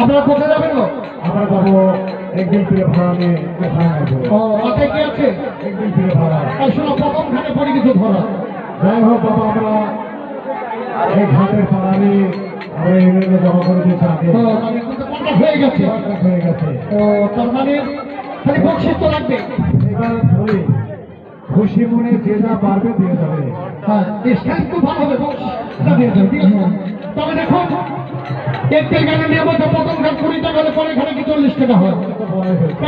আপনারা কোথায় যাবেন? আমরা যাবো একদিন ফিরে ভাড়া নিয়ে। মাথায় কি আছে? একদিন ফিরে ভাড়া। শোনো, প্রথম ঘাটে পড়ে কিছু ধরা। যাই হোক বাবা, আমরা এই ঘাটের ভাড়া নিয়ে আমরা ইউনিয়নে জমা করে দিয়েছি আগে। হয়ে গেছে হয়ে গেছে। তার মানে খালি বকশিস তো লাগবে। এবার বলি, খুশি মনে যে যা পারবে দিয়ে যাবে। হ্যাঁ, খুব ভালো হবে, বকশিসটা দিয়ে যাবে, ঠিক আছে? তবে দেখুন, একটি গানের নিয়ম হচ্ছে প্রথম ঘাট 20 টাকা হলে পরে ঘাটে কি 40 টাকা হয়।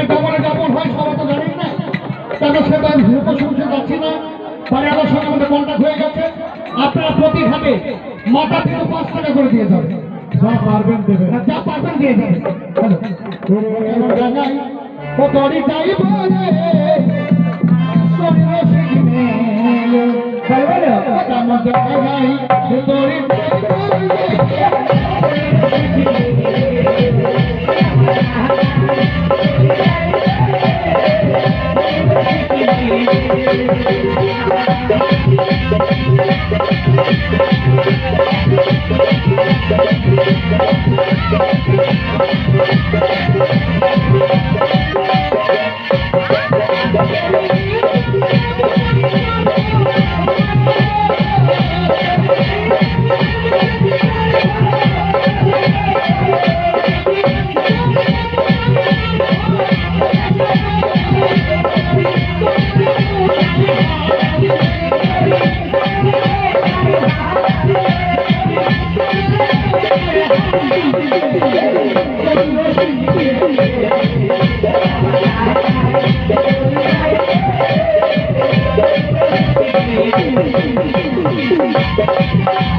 ডবলে ডবল হয়, সবাই তো জানেন না। তারপর সেটা শুনতে যাচ্ছি না, পরে আমার সঙ্গে আমাদের কন্ট্যাক্ট হয়ে গেছে। আপনারা প্রতি ঘাটে মাথা পিছু 5 টাকা করে দিয়ে যাবেন। যা পারবেন দেবেন। যা পারবেন দিয়ে যাবেন। জানাই ও দড়ি যাইব রে